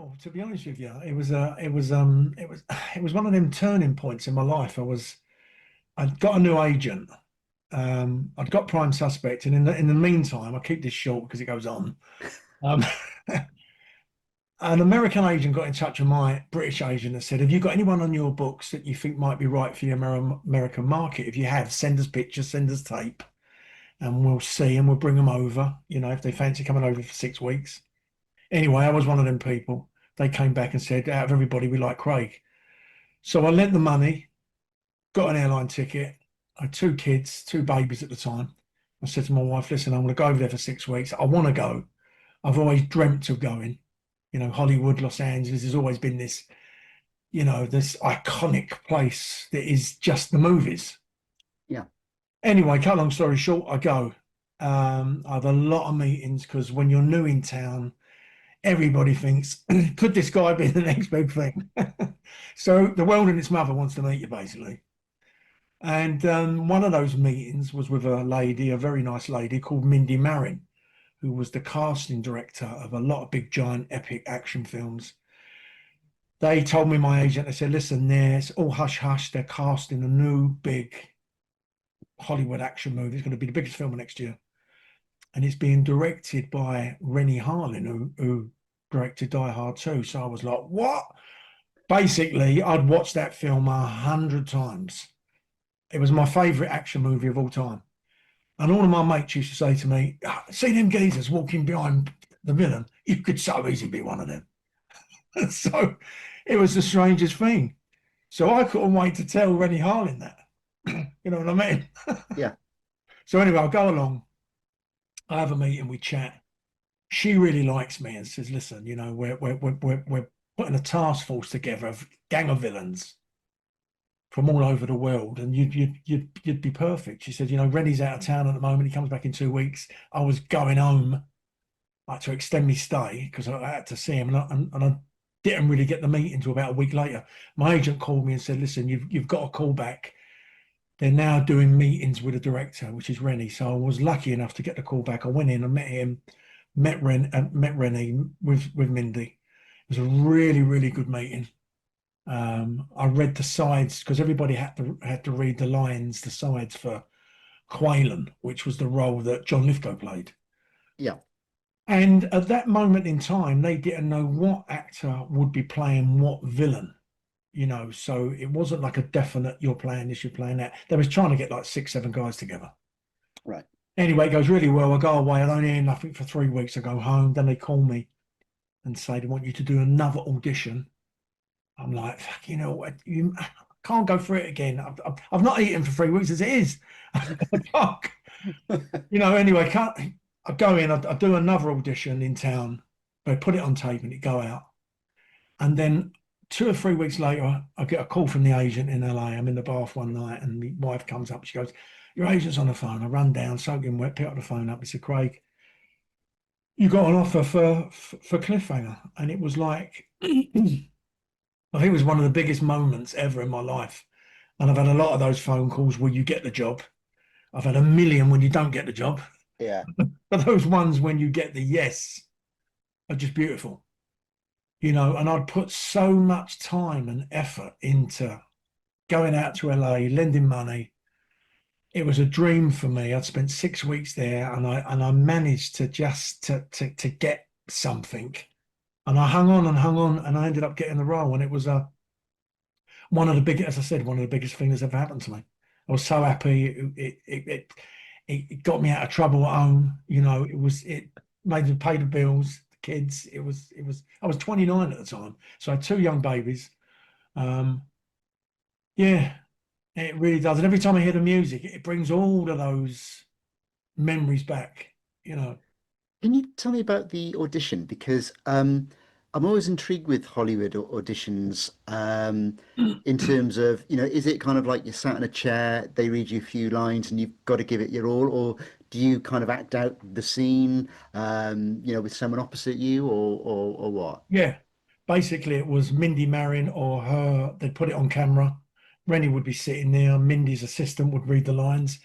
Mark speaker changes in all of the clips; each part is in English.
Speaker 1: Well, to be honest with you, it was one of them turning points in my life. I'd got a new agent. I'd got Prime Suspect, and in the meantime, I keep this short because it goes on. Um, an American agent got in touch with my British agent and said, "Have you got anyone on your books that you think might be right for the American market? If you have, send us pictures, send us tape, and we'll see, and we'll bring them over. You know, if they fancy coming over for 6 weeks." Anyway, I was one of them people. They came back and said, "Out of everybody, we like Craig." So I lent the money, got an airline ticket. I had two kids, two babies at the time. I said to my wife, "Listen, I'm going to go over there for 6 weeks. I want to go. I've always dreamt of going. You know, Hollywood, Los Angeles has always been this, this iconic place that is just the movies."
Speaker 2: Yeah.
Speaker 1: Anyway, cut long story short, I go. I have a lot of meetings because when you're new in town, everybody thinks, could this guy be the next big thing? So the world and its mother wants to meet you, basically. And one of those meetings was with a lady, a very nice lady called Mindy Marin, who was the casting director of a lot of big, giant, epic action films. They told me, my agent, they said, "Listen, it's all hush hush. They're casting a new big Hollywood action movie. It's going to be the biggest film of next year. And it's being directed by Rennie Harlin, who directed Die Hard 2. So I was like, what? Basically, I'd watched that film 100 times. It was my favourite action movie of all time. And all of my mates used to say to me, "See them geezers walking behind the villain? You could so easily be one of them." So it was the strangest thing. So I couldn't wait to tell Rennie Harlin that. You know what I mean?
Speaker 2: Yeah.
Speaker 1: So anyway, I'll go along. I have a meeting, we chat. She really likes me and says, "Listen, we're putting a task force together of gang of villains from all over the world, and you'd be perfect." She said, "Rennie's out of town at the moment. He comes back in 2 weeks. I was going home to extend my stay because I had to see him, and I didn't really get the meeting until about a week later. My agent called me and said, "Listen, you've got a call back. They're now doing meetings with the director, which is Rennie." So I was lucky enough to get the call back. I went in and met him, met Rennie with Mindy. It was a really, really good meeting. I read the sides because everybody had to read the lines, the sides for Quaylen, which was the role that John Lithgow played.
Speaker 2: Yeah.
Speaker 1: And at that moment in time, they didn't know what actor would be playing what villain. So it wasn't like a definite, you're playing this, you're playing that. They was trying to get like 6, 7 guys together.
Speaker 2: Right.
Speaker 1: Anyway, it goes really well. I go away. I don't hear nothing for 3 weeks. I go home. Then they call me and say they want you to do another audition. I'm like, fuck, you can't go through it again. I've not eaten for 3 weeks as it is. Fuck. Anyway, I go in. I do another audition in town. They put it on tape and it go out. And then 2 or 3 weeks later, I get a call from the agent in LA. I'm in the bath one night and my wife comes up. She goes, "Your agent's on the phone." I run down, soaking wet, pick up the phone up. He said, "Craig, you got an offer for Cliffhanger." And it was like, I think it was one of the biggest moments ever in my life. And I've had a lot of those phone calls where you get the job. I've had a million when you don't get the job.
Speaker 2: Yeah.
Speaker 1: But those ones when you get the yes are just beautiful. And I'd put so much time and effort into going out to LA, lending money. It was a dream for me. I'd spent 6 weeks there, and I managed to just to get something. And I hung on, and I ended up getting the role. And it was one of the biggest, as I said, one of the biggest things that's ever happened to me. I was so happy. It got me out of trouble at home. It made me pay the bills. Kids. I was 29 at the time, so I had 2 young babies. Yeah, it really does. And every time I hear the music, it brings all of those memories back.
Speaker 2: Can you tell me about the audition? Because I'm always intrigued with Hollywood auditions, in terms of, is it kind of like you're sat in a chair, they read you a few lines and you've got to give it your all, or do you kind of act out the scene, with someone opposite you, or what?
Speaker 1: Yeah, basically it was Mindy Marin or her. They'd put it on camera. Rennie would be sitting there. Mindy's assistant would read the lines,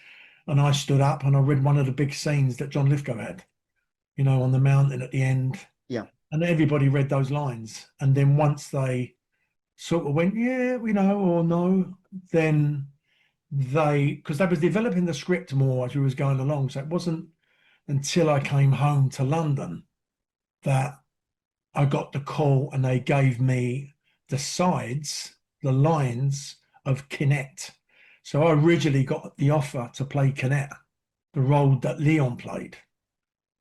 Speaker 1: and I stood up and I read one of the big scenes that John Lithgow had, on the mountain at the end.
Speaker 2: Yeah.
Speaker 1: and everybody read those lines. And then once they sort of went, yeah, we know, or no, then because they was developing the script more as we was going along. So it wasn't until I came home to London that I got the call and they gave me the lines of Kinect. So I originally got the offer to play Kinect, the role that Leon played,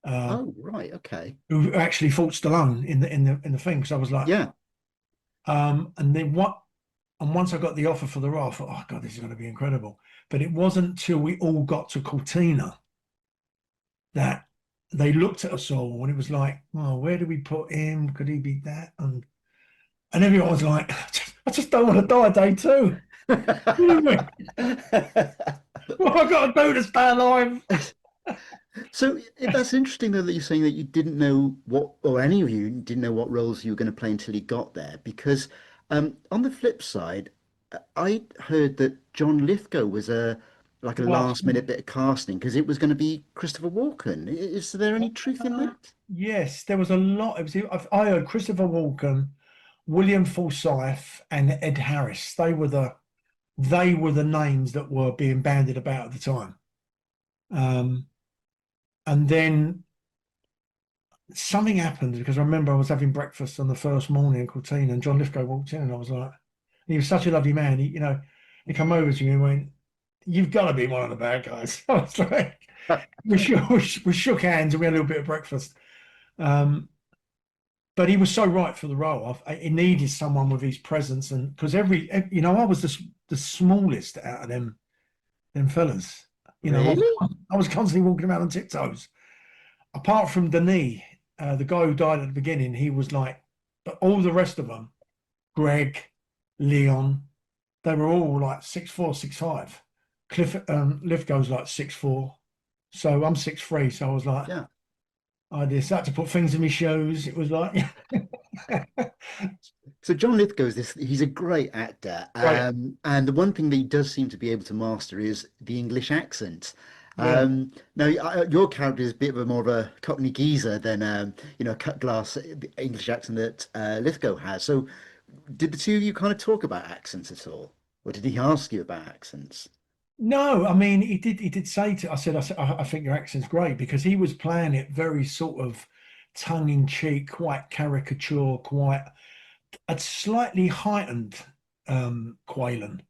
Speaker 2: Oh, right. Okay.
Speaker 1: who actually fought Stallone in the thing. So I was like,
Speaker 2: Yeah.
Speaker 1: and then what? And once I got the offer for the role, I thought, oh God, this is going to be incredible. But it wasn't until we all got to Cortina that they looked at us all and it was like, well, where do we put him? Could he be that? And everyone was like, I just don't want to die day two. What have I got to do to stay alive?
Speaker 2: So that's interesting though that you're saying that you didn't know what, or any of you didn't know what roles you were going to play until you got there. Because on the flip side, I heard that John Lithgow was a like a
Speaker 1: Last
Speaker 2: last minute
Speaker 1: minute.
Speaker 2: bit of casting because it was going to be Christopher Walken. Is there any truth in that?
Speaker 1: Yes, there was a lot. I heard Christopher Walken, William Forsythe, and Ed Harris. They were the names that were being bandied about at the time. Um, and then something happened because I remember I was having breakfast on the first morning in Cortina and John Lithgow walked in and I was like, he was such a lovely man. He came over to me and went, "You've got to be one of the bad guys." I was like, we shook hands and we had a little bit of breakfast. Um, but he was so right for the role. He needed someone with his presence, and because I was the smallest out of them fellas.
Speaker 2: Really?
Speaker 1: I was constantly walking around on tiptoes. Apart from Denis, the guy who died at the beginning, he was like, but all the rest of them, Greg, Leon, they were all like 6'4", 6'5". Lithgow's like 6'4", so I'm 6'3", so I was like,
Speaker 2: Yeah.
Speaker 1: I just had to put things in my shoes. It was like,
Speaker 2: So John Lithgow is he's a great actor.
Speaker 1: right,
Speaker 2: And the one thing that he does seem to be able to master is the English accent.
Speaker 1: yeah.
Speaker 2: Now, your character is a bit of a more of a Cockney geezer than, cut glass English accent that Lithgow has. So did the two of you kind of talk about accents at all? Or did he ask you about accents?
Speaker 1: No, I mean, he did say I think your accent's great because he was playing it very sort of tongue in cheek, quite caricature, quite a slightly heightened Quaylen.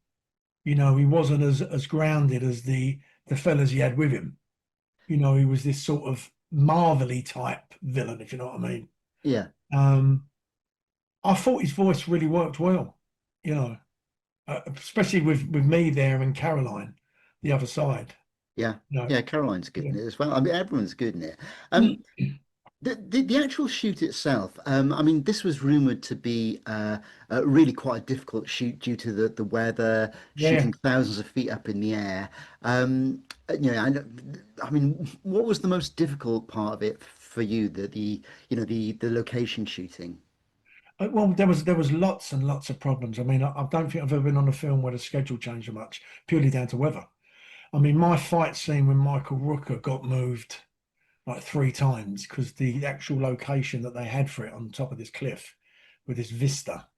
Speaker 1: He wasn't as grounded as the fellas he had with him. He was this sort of Marvelly type villain, if you know what I mean.
Speaker 2: Yeah,
Speaker 1: Um, I thought his voice really worked well, especially with me there and Caroline, the other side.
Speaker 2: yeah.
Speaker 1: You know,
Speaker 2: Yeah, Caroline's good
Speaker 1: yeah.
Speaker 2: in it as well. I mean, everyone's good in it. Um, the actual shoot itself, I mean, this was rumored to be really quite a difficult shoot due to the weather,
Speaker 1: Yeah.
Speaker 2: shooting thousands of feet up in the air. I mean, what was the most difficult part of it for you? The location shooting.
Speaker 1: Well, there was lots and lots of problems. I mean, I don't think I've ever been on a film where the schedule changed so much, purely down to weather. I mean, my fight scene when Michael Rooker got moved like 3 times because the actual location that they had for it on top of this cliff with this vista,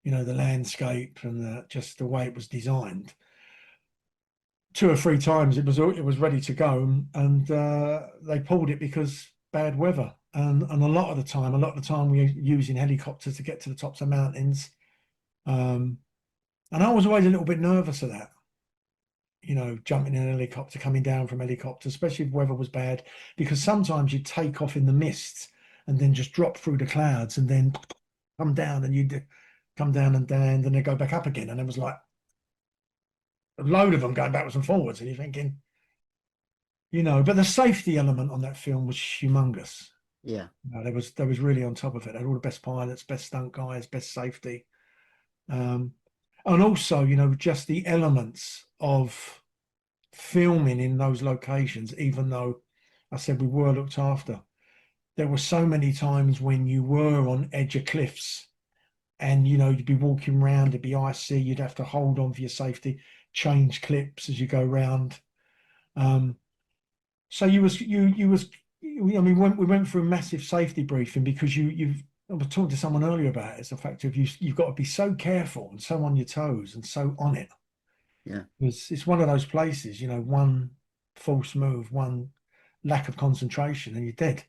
Speaker 1: the landscape and just the way it was designed. 2 or 3 times it was ready to go, and they pulled it because bad weather. And a lot of the time we were using helicopters to get to the tops of mountains. Um, and I was always a little bit nervous of that, jumping in an helicopter, coming down from helicopter, especially if weather was bad, because sometimes you take off in the mist and then just drop through the clouds and then come down and you come down and then they go back up again. And it was like a load of them going backwards and forwards. And you're thinking, but the safety element on that film was humongous.
Speaker 2: Yeah.
Speaker 1: There was really on top of it. They had all the best pilots, best stunt guys, best safety. Um, and also, just the elements of filming in those locations, even though I said we were looked after. There were so many times when you were on edge of cliffs and, you'd be walking around, it'd be icy, you'd have to hold on for your safety, change clips as you go round. So you was I mean, we went through massive safety briefing because I was talking to someone earlier about it. It's the fact of you've got to be so careful and so on your toes and so on it.
Speaker 2: Yeah.
Speaker 1: It's one of those places, one false move, one lack of concentration, and you're dead.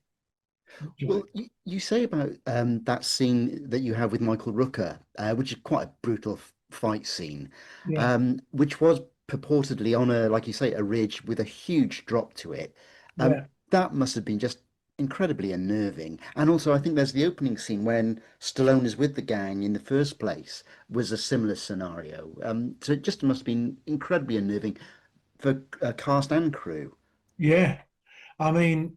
Speaker 2: Well, you say about that scene that you have with Michael Rooker, which is quite a brutal fight scene,
Speaker 1: Yeah,
Speaker 2: which was purportedly on a, like you say, a ridge with a huge drop to it.
Speaker 1: yeah,
Speaker 2: That must have been just incredibly unnerving. And also, I think there's the opening scene when Stallone is with the gang in the first place was a similar scenario. So it just must have been incredibly unnerving for cast and crew.
Speaker 1: yeah. I mean,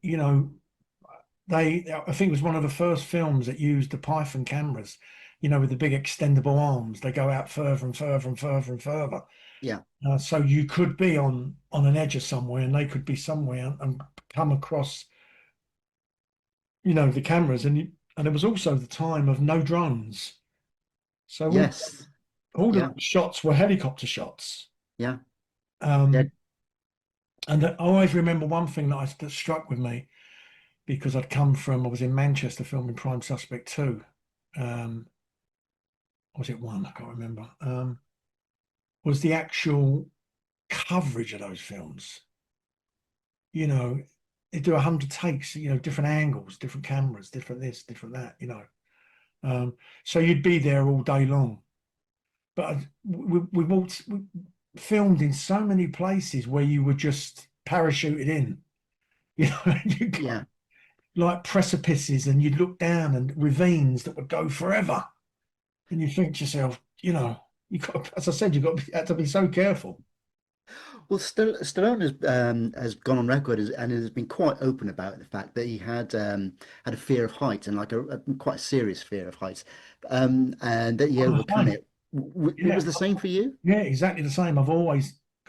Speaker 1: I think it was one of the first films that used the Python cameras, with the big extendable arms. They go out further and further and further and further.
Speaker 2: Yeah.
Speaker 1: So you could be on an edge of somewhere, and they could be somewhere and come across, the cameras. And it was also the time of no drones. So
Speaker 2: Yes.
Speaker 1: all the
Speaker 2: Yeah.
Speaker 1: shots were helicopter shots.
Speaker 2: Yeah. Yeah.
Speaker 1: Um, and I always remember one thing that struck with me because I was in Manchester filming Prime Suspect 2. Um, or was it 1? I can't remember. Was the actual coverage of those films. You know, they do 100 takes, different angles, different cameras, different this, different that. So you'd be there all day long. But we filmed in so many places where you were just parachuted in, you got
Speaker 2: Yeah.
Speaker 1: like precipices and you'd look down and ravines that would go forever. And you think to yourself, as I said, had to be so careful.
Speaker 2: Well, Stallone has gone on record and has been quite open about the fact that he had a fear of heights and like a quite serious fear of heights, and that he
Speaker 1: I'm the
Speaker 2: overcome
Speaker 1: same.
Speaker 2: it. It
Speaker 1: Yeah,
Speaker 2: was the same for you?
Speaker 1: yeah, exactly the same.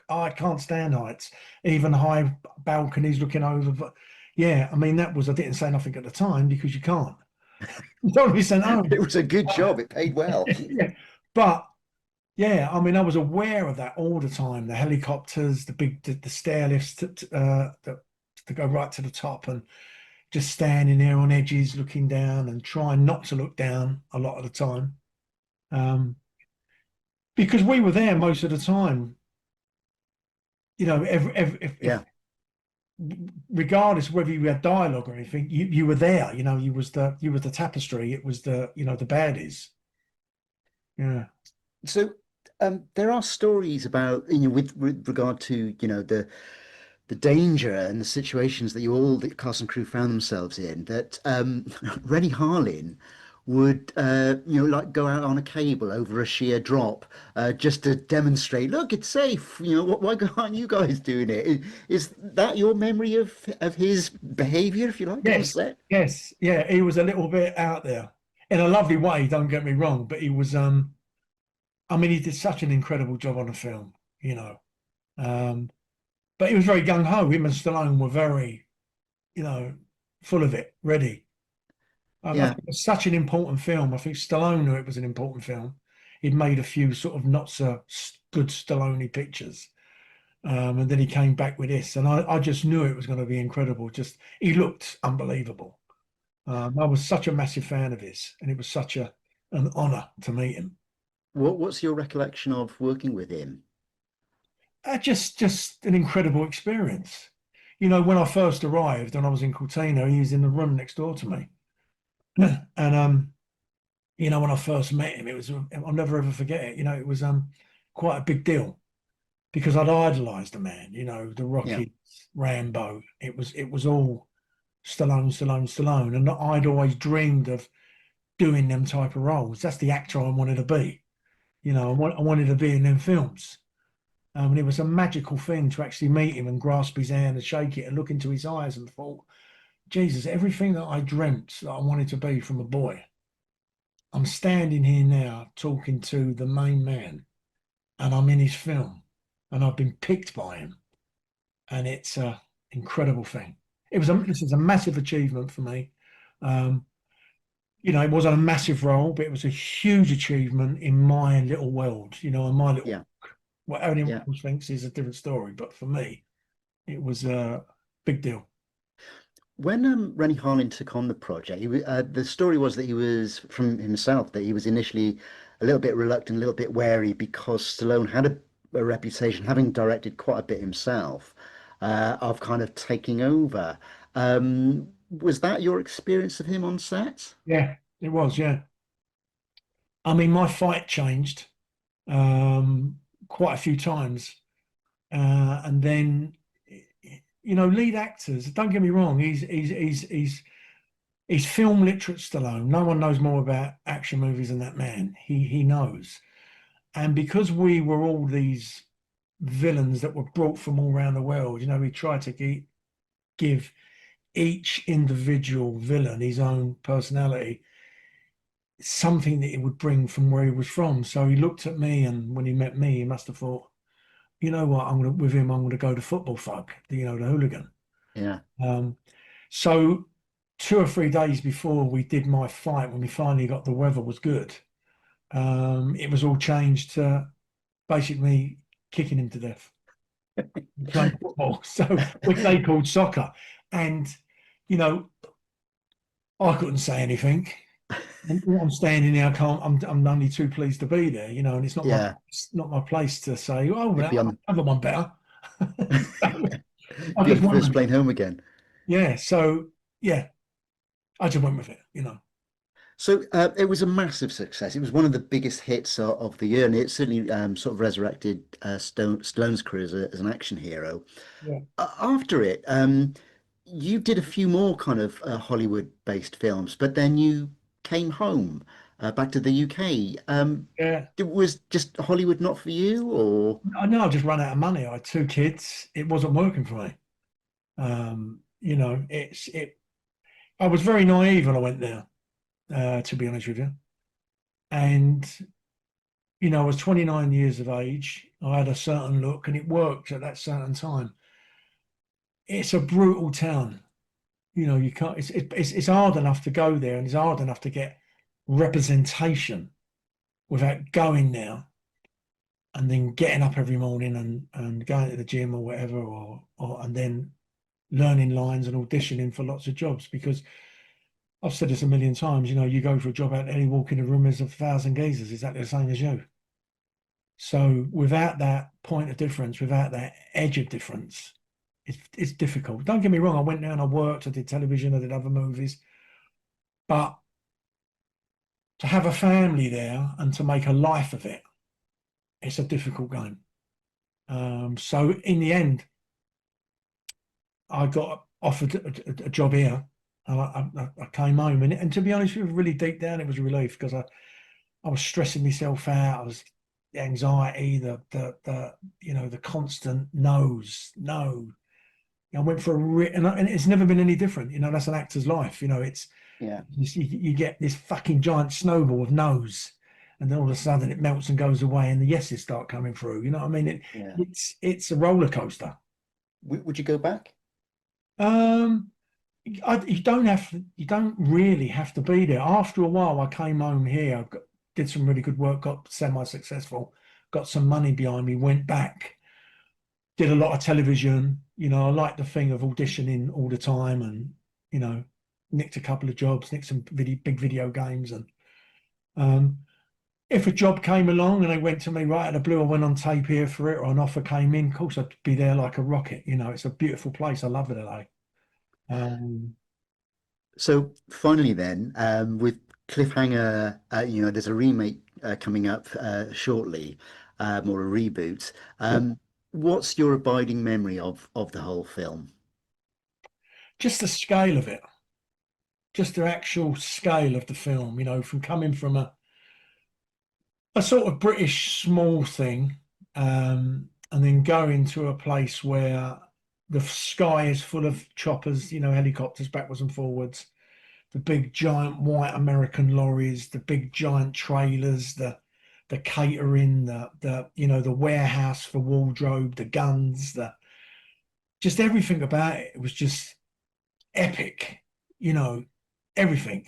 Speaker 1: I can't stand heights, even high balconies looking over. But yeah, I mean, I didn't say nothing at the time because you can't. You don't be sent home.
Speaker 2: It was a good job. It paid well.
Speaker 1: Yeah. But yeah, I mean, I was aware of that all the time. The helicopters, the stair lifts to go right to the top and just standing there on edges, looking down and trying not to look down a lot of the time. Um, because we were there most of the time, if
Speaker 2: Yeah.
Speaker 1: regardless of whether you had dialogue or anything, you were there. You was the tapestry. It was the baddies. Yeah,
Speaker 2: So there are stories about, with regard to, the danger and the situations that the cast and crew found themselves in, that Rennie Harlin would, like go out on a cable over a sheer drop just to demonstrate, look, it's safe. Why aren't you guys doing it? Is that your memory of his behavior, if you like, on
Speaker 1: yes,
Speaker 2: set?
Speaker 1: yes, yeah. He was a little bit out there in a lovely way. Don't get me wrong, but he was. I mean, he did such an incredible job on the film. You know, um, but he was very gung ho. Him and Stallone were very, you know, full of it, ready. I
Speaker 2: Yeah,
Speaker 1: think it's such an important film. I think Stallone knew it was an important film. He'd made a few sort of not so good Stallone pictures. And then he came back with this, and I just knew it was going to be incredible. Just he looked unbelievable. I was such a massive fan of his, and it was such an honor to meet him.
Speaker 2: what's your recollection of working with him?
Speaker 1: Just an incredible experience. When I first arrived and I was in Cortina, he was in the room next door to me, and when I first met him, I'll never ever forget it. It was quite a big deal because I'd idolized the man. The
Speaker 2: Yeah,
Speaker 1: Rocky, Rambo. It was all Stallone, Stallone, Stallone, and I'd always dreamed of doing them type of roles. That's the actor I wanted to be. I wanted to be in them films. And it was a magical thing to actually meet him and grasp his hand and shake it and look into his eyes and thought, Jesus, everything that I dreamt that I wanted to be from a boy, I'm standing here now talking to the main man and I'm in his film and I've been picked by him. And it's a incredible thing. This is a massive achievement for me. Um, it wasn't a massive role, but it was a huge achievement in my little world, in my little,
Speaker 2: yeah,
Speaker 1: what anyone
Speaker 2: yeah.
Speaker 1: else thinks is a different story. But for me, it was a big deal.
Speaker 2: when Rennie Harlin took on the project, the story was that he was from himself that he was initially a little bit reluctant, a little bit wary because Stallone had a reputation, having directed quite a bit himself, of kind of taking over. Was that your experience of him on set?
Speaker 1: Yeah, it was. Yeah. I mean, my fight changed quite a few times. And then, lead actors, don't get me wrong, he's film literate Stallone. No one knows more about action movies than that man. He knows. And because we were all these villains that were brought from all around the world, he tried to give each individual villain his own personality, something that he would bring from where he was from. So he looked at me, and when he met me, he must have thought, you know what, I'm gonna go to football thug, the hooligan.
Speaker 2: Yeah.
Speaker 1: Um, so 2 or 3 days before we did my fight, when we finally got the weather was good, it was all changed to basically kicking him to death, playing football. So which they called soccer. And you know, I couldn't say anything. And I'm standing there, I can't, I'm only too pleased to be there, and
Speaker 2: Yeah.
Speaker 1: it's not my place to say, oh,
Speaker 2: You'd
Speaker 1: well,
Speaker 2: be on
Speaker 1: other one better. I
Speaker 2: be on
Speaker 1: just
Speaker 2: the
Speaker 1: went
Speaker 2: first
Speaker 1: with it.
Speaker 2: plane home again.
Speaker 1: Yeah. So yeah, I just went with it.
Speaker 2: So it was a massive success. It was one of the biggest hits of the year, and it certainly sort of resurrected Stallone's career as an action hero.
Speaker 1: Yeah.
Speaker 2: After it, you did a few more kind of Hollywood-based films, but then you came home back to the UK.
Speaker 1: Yeah.
Speaker 2: It was just Hollywood not for you, or
Speaker 1: I know I just ran out of money. I had 2 kids. It wasn't working for me. I was very naive when I went there, to be honest with you. And, I was 29 years of age. I had a certain look and it worked at that certain time. It's a brutal town. You can't, it's hard enough to go there, and it's hard enough to get representation without going there and then getting up every morning and going to the gym or whatever, and then learning lines and auditioning for lots of jobs. Because I've said this a million times, you go for a job out there, you walk in a room, there's 1,000 geezers exactly the same as you. So without that point of difference, without that edge of difference, it's difficult. Don't get me wrong, I went there and I worked, I did television, I did other movies, but to have a family there and to make a life of it, it's a difficult game. So in the end, I got offered a job here, and I came home, and to be honest with you, really deep down, it was a relief, because I was stressing myself out. I was the anxiety, the constant no's, no. I went for and it's never been any different. That's an actor's life. It's
Speaker 2: yeah.
Speaker 1: you get this fucking giant snowball of no's, and then all of a sudden it melts and goes away, and the yeses start coming through. You know what I mean?
Speaker 2: Yeah.
Speaker 1: It's a roller coaster.
Speaker 2: Would you go back?
Speaker 1: Um, you don't really have to be there. After a while, I came home here, did some really good work, got semi-successful, got some money behind me, went back, did a lot of television. I like the thing of auditioning all the time, and nicked a couple of jobs, nicked some big video games, and if a job came along and they went to me right out of the blue, I went on tape here for it, or an offer came in, of course I'd be there like a rocket. It's a beautiful place. I love it, LA.
Speaker 2: So finally, then, with Cliffhanger, there's a remake coming up shortly, or a reboot. What's your abiding memory of the whole film?
Speaker 1: Just the scale of it, just the actual scale of the film, from coming from a sort of British small thing, and then going to a place where the sky is full of choppers, helicopters backwards and forwards, the big giant white American lorries, the big giant trailers, the catering, the warehouse for wardrobe, the guns, just everything about it. It was just epic, everything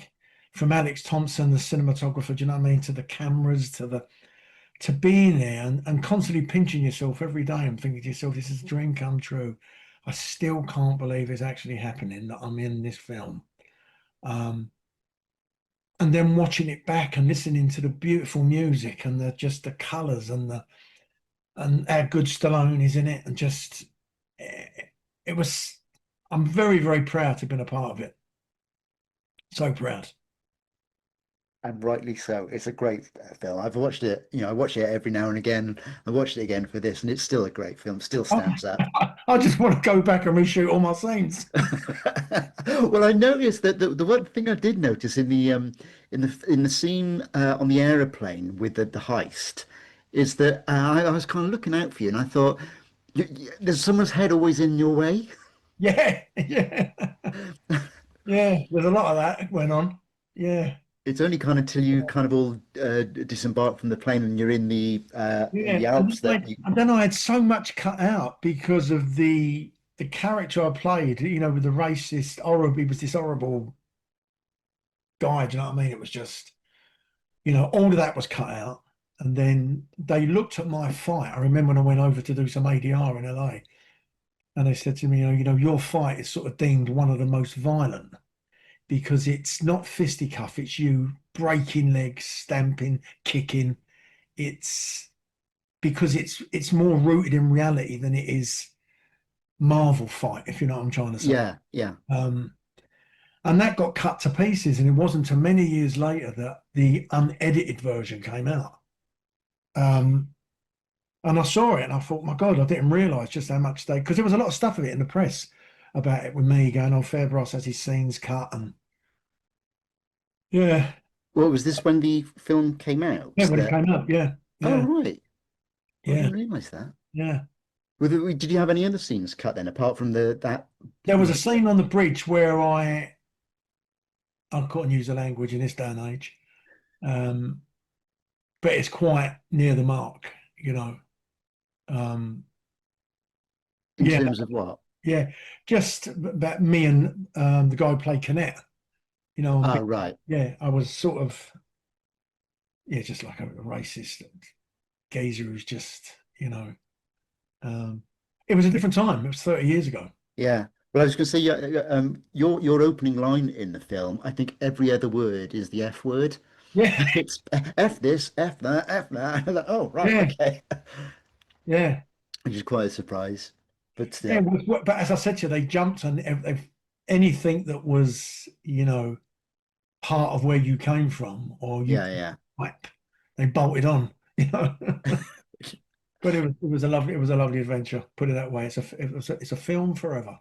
Speaker 1: from Alex Thompson, the cinematographer, do you know what I mean, to the cameras, to being there and constantly pinching yourself every day and thinking to yourself, this is a dream come true. I still can't believe it's actually happening that I'm in this film. Um, and then watching it back and listening to the beautiful music and the just the colours and how good Stallone is in it, and just it was. I'm very, very proud to have been a part of it. So proud.
Speaker 2: And rightly so. It's a great film. I've watched it, I watch it every now and again. I watched it again for this, and it's still a great film, still stands up.
Speaker 1: I just want to go back and reshoot all my scenes.
Speaker 2: Well, I noticed that the one thing I did notice in the scene on the aeroplane with the heist is that I was kind of looking out for you, and I thought, there's someone's head always in your way.
Speaker 1: Yeah, yeah, yeah. There's a lot of that went on. Yeah,
Speaker 2: It's only kind of till you kind of all disembark from the plane and you're in
Speaker 1: yeah.
Speaker 2: the Alps that you.
Speaker 1: And then I had so much cut out because of the character I played. You know, with the racist, horrible. He was this horrible guy. Do you know what I mean? It was just, all of that was cut out. And then they looked at my fight. I remember when I went over to do some ADR in LA, and they said to me, your fight is sort of deemed one of the most violent because it's not fisticuff, it's you breaking legs, stamping, kicking. It's because it's more rooted in reality than it is Marvel fight, if you know what I'm trying to say.
Speaker 2: Yeah, yeah.
Speaker 1: Um, and that got cut to pieces, and it wasn't until many years later that the unedited version came out. Um, and I saw it and I thought, my God, I didn't realize just how much because there was a lot of stuff of it in the press about it with me going, oh, Fairbrass has his scenes cut. And yeah,
Speaker 2: Well, was this when the film came out?
Speaker 1: yeah, when it
Speaker 2: That
Speaker 1: came up, yeah,
Speaker 2: Oh,
Speaker 1: yeah,
Speaker 2: right. I
Speaker 1: yeah,
Speaker 2: didn't realize that.
Speaker 1: yeah.
Speaker 2: Did you have any other scenes cut then, apart from the that
Speaker 1: There
Speaker 2: you
Speaker 1: was a
Speaker 2: know?
Speaker 1: scene on the bridge where I couldn't use the language in this day and age, um, but it's quite near the mark, you know. Um,
Speaker 2: In
Speaker 1: yeah,
Speaker 2: terms of what?
Speaker 1: yeah, just about me and the guy who played Canet,
Speaker 2: Oh, right.
Speaker 1: yeah, I was sort of, yeah, just like a racist geezer who's just, um, it was a different time. It was 30 years ago.
Speaker 2: Yeah. Well, I was going to say, yeah, your opening line in the film, I think every other word is the F word.
Speaker 1: Yeah,
Speaker 2: It's F this, F that, F that. I'm like, oh, right,
Speaker 1: yeah,
Speaker 2: okay.
Speaker 1: yeah.
Speaker 2: Which is quite a surprise. But
Speaker 1: Yeah,
Speaker 2: still,
Speaker 1: but as I said to you, they jumped on anything that was, part of where you came from, or you
Speaker 2: yeah, yeah.
Speaker 1: like they bolted on, you know. But it was a lovely adventure. Put it that way. It's a film forever.